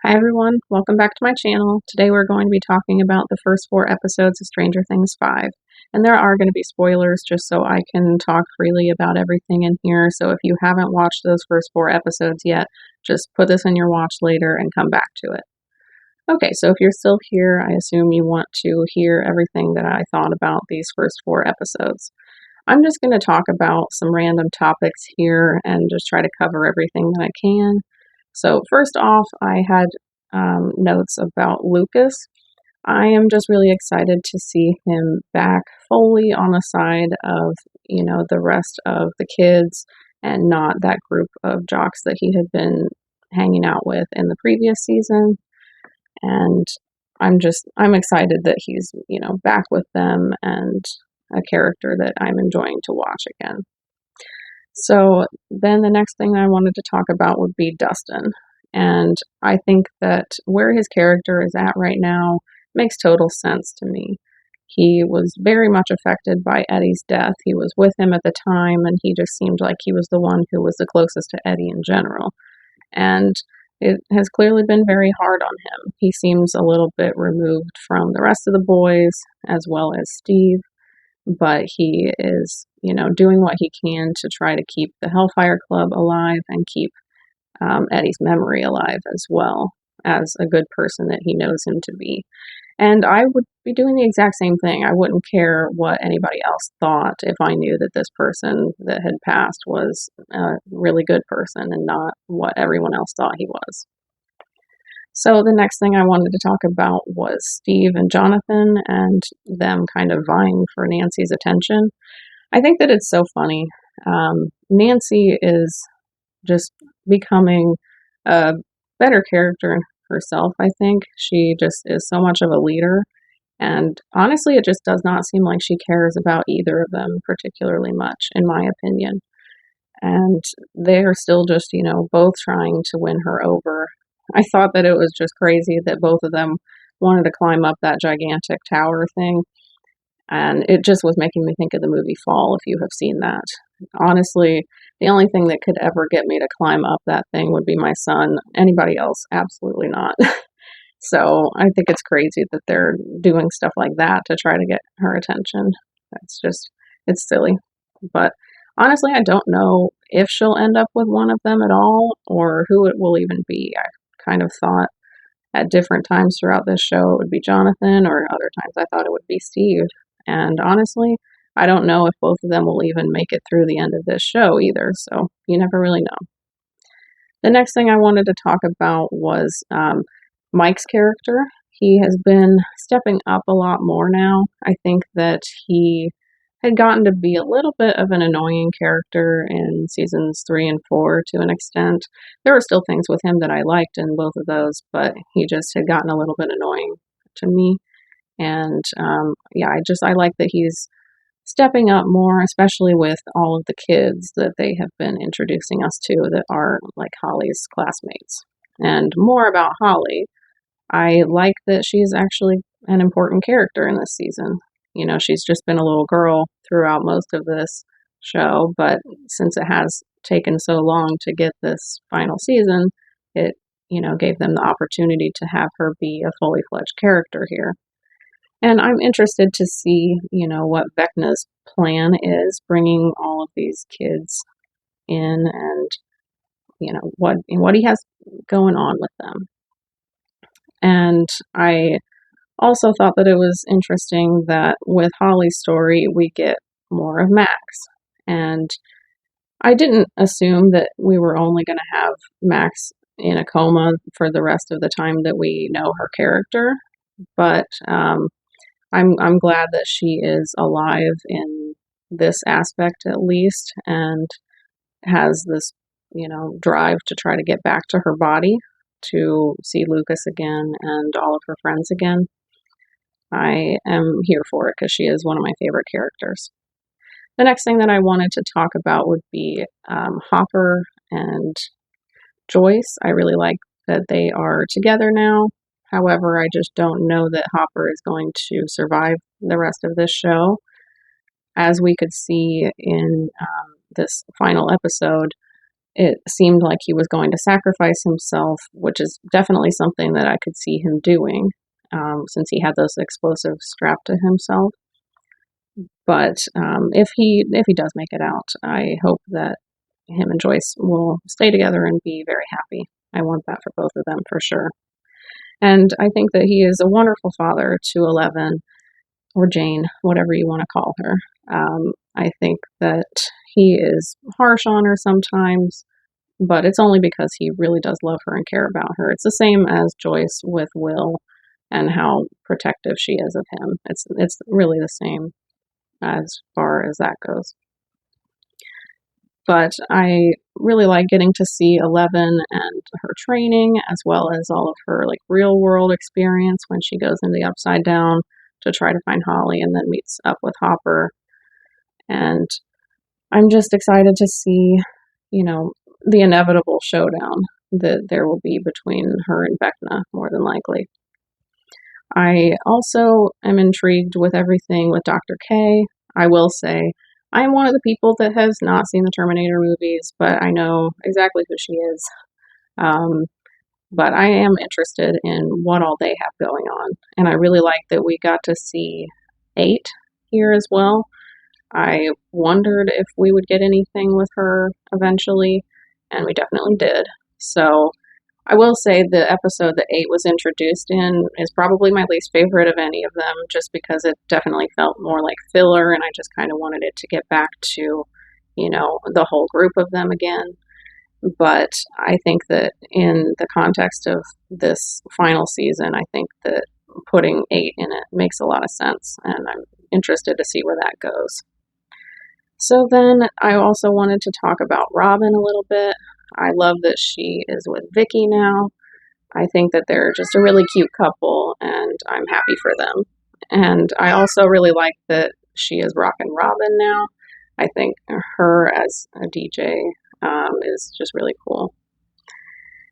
Hi everyone, welcome back to my channel. Today we're going to be talking about the first 4 episodes of Stranger Things 5. And there are going to be spoilers just so I can talk freely about everything in here. So if you haven't watched those first 4 episodes yet, just put this in your watch later and come back to it. Okay, so if you're still here, I assume you want to hear everything that I thought about these first 4 episodes. I'm just going to talk about some random topics here and just try to cover everything that I can. So, first off, I had notes about Lucas. I am just really excited to see him back fully on the side of, the rest of the kids and not that group of jocks that he had been hanging out with in the previous season. And I'm excited that he's, back with them and a character that I'm enjoying to watch again. So then the next thing I wanted to talk about would be Dustin. And I think that where his character is at right now makes total sense to me. He was very much affected by Eddie's death. He was with him at the time, and he just seemed like he was the one who was the closest to Eddie in general. And it has clearly been very hard on him. He seems a little bit removed from the rest of the boys, as well as Steve, but he is, doing what he can to try to keep the Hellfire Club alive and keep Eddie's memory alive as well as a good person that he knows him to be. And I would be doing the exact same thing. I wouldn't care what anybody else thought if I knew that this person that had passed was a really good person and not what everyone else thought he was. So the next thing I wanted to talk about was Steve and Jonathan and them kind of vying for Nancy's attention. I think that it's so funny. Nancy is just becoming a better character herself, I think. She just is so much of a leader. And honestly, it just does not seem like she cares about either of them particularly much, in my opinion. And they're still just, both trying to win her over. I thought that it was just crazy that both of them wanted to climb up that gigantic tower thing. And it just was making me think of the movie Fall, if you have seen that. Honestly, the only thing that could ever get me to climb up that thing would be my son. Anybody else, absolutely not. So I think it's crazy that they're doing stuff like that to try to get her attention. It's silly. But honestly, I don't know if she'll end up with one of them at all or who it will even be. I kind of thought at different times throughout this show it would be Jonathan, or other times I thought it would be Steve. And honestly, I don't know if both of them will even make it through the end of this show either, so you never really know. The next thing I wanted to talk about was Mike's character. He has been stepping up a lot more now. I think that he had gotten to be a little bit of an annoying character in seasons 3 and 4 to an extent. There were still things with him that I liked in both of those, but he just had gotten a little bit annoying to me. And I like that he's stepping up more, especially with all of the kids that they have been introducing us to that are like Holly's classmates. And more about Holly, I like that she's actually an important character in this season. She's just been a little girl throughout most of this show, but since it has taken so long to get this final season, it, gave them the opportunity to have her be a fully fledged character here. And I'm interested to see, what Vecna's plan is, bringing all of these kids in and, what he has going on with them. And I also thought that it was interesting that with Holly's story, we get more of Max. And I didn't assume that we were only going to have Max in a coma for the rest of the time that we know her character, but I'm glad that she is alive in this aspect at least and has this, drive to try to get back to her body to see Lucas again and all of her friends again. I am here for it because she is one of my favorite characters. The next thing that I wanted to talk about would be Hopper and Joyce. I really like that they are together now. However, I just don't know that Hopper is going to survive the rest of this show. As we could see in this final episode, it seemed like he was going to sacrifice himself, which is definitely something that I could see him doing, since he had those explosives strapped to himself. But if he does make it out, I hope that him and Joyce will stay together and be very happy. I want that for both of them for sure. And I think that he is a wonderful father to Eleven, or Jane, whatever you want to call her. I think that he is harsh on her sometimes, but it's only because he really does love her and care about her. It's the same as Joyce with Will and how protective she is of him. It's really the same as far as that goes. But I really like getting to see Eleven and her training, as well as all of her like real world experience when she goes into the Upside Down to try to find Holly and then meets up with Hopper. And I'm just excited to see, the inevitable showdown that there will be between her and Vecna, more than likely. I also am intrigued with everything with Dr. K. I will say, I'm one of the people that has not seen the Terminator movies, but I know exactly who she is. But I am interested in what all they have going on. And I really like that we got to see 8 here as well. I wondered if we would get anything with her eventually, and we definitely did. So I will say the episode that 8 was introduced in is probably my least favorite of any of them, just because it definitely felt more like filler, and I just kind of wanted it to get back to, the whole group of them again. But I think that in the context of this final season, I think that putting 8 in it makes a lot of sense, and I'm interested to see where that goes. So then I also wanted to talk about Robin a little bit. I love that she is with Vicky now. I think that they're just a really cute couple, and I'm happy for them. And I also really like that she is rocking Robin now. I think her as a DJ is just really cool.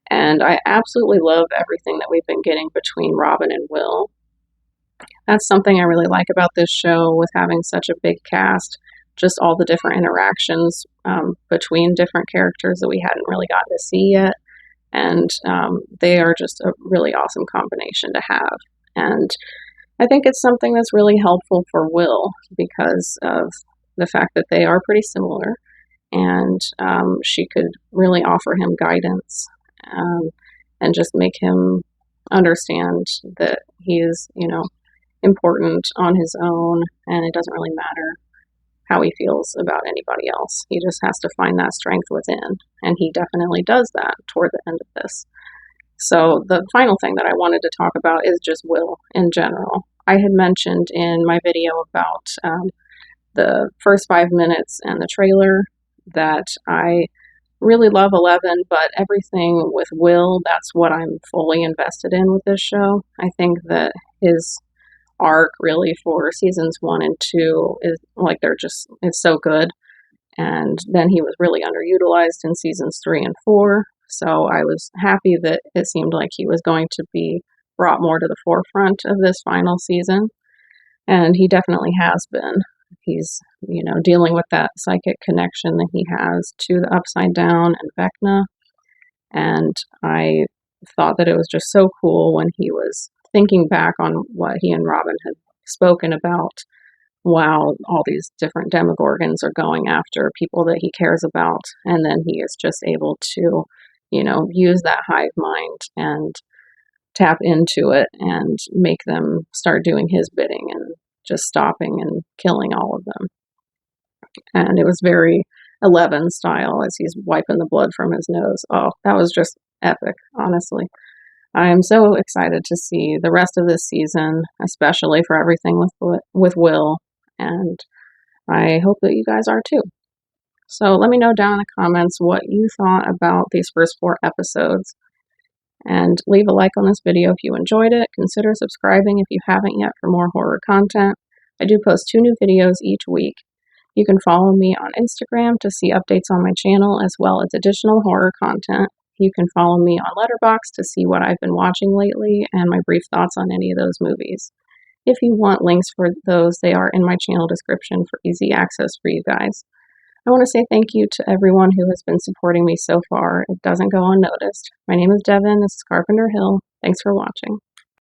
And I absolutely love everything that we've been getting between Robin and Will. That's something I really like about this show, with having such a big cast, just all the different interactions between different characters that we hadn't really gotten to see yet. And they are just a really awesome combination to have. And I think it's something that's really helpful for Will because of the fact that they are pretty similar, and she could really offer him guidance and just make him understand that he is, important on his own, and it doesn't really matter how he feels about anybody else. He just has to find that strength within, and he definitely does that toward the end of this. So the final thing that I wanted to talk about is just Will in general. I had mentioned in my video about the first 5 minutes and the trailer that I really love 11, but everything with Will, that's what I'm fully invested in with this show. I think that his arc really for seasons 1 and 2 is like it's so good. And then he was really underutilized in seasons 3 and 4. So I was happy that it seemed like he was going to be brought more to the forefront of this final season. And he definitely has been. He's, dealing with that psychic connection that he has to the Upside Down and Vecna. And I thought that it was just so cool when he was thinking back on what he and Robin had spoken about while all these different Demogorgons are going after people that he cares about. And then he is just able to, use that hive mind and tap into it and make them start doing his bidding and just stopping and killing all of them. And it was very 11 style as he's wiping the blood from his nose. Oh, that was just epic, honestly. I'm so excited to see the rest of this season, especially for everything with Will, and I hope that you guys are too. So let me know down in the comments what you thought about these first 4 episodes, and leave a like on this video if you enjoyed it. Consider subscribing if you haven't yet for more horror content. I do post 2 new videos each week. You can follow me on Instagram to see updates on my channel as well as additional horror content. You can follow me on Letterboxd to see what I've been watching lately and my brief thoughts on any of those movies. If you want links for those, they are in my channel description for easy access for you guys. I want to say thank you to everyone who has been supporting me so far. It doesn't go unnoticed. My name is Devin. This is Carpenter Hill. Thanks for watching.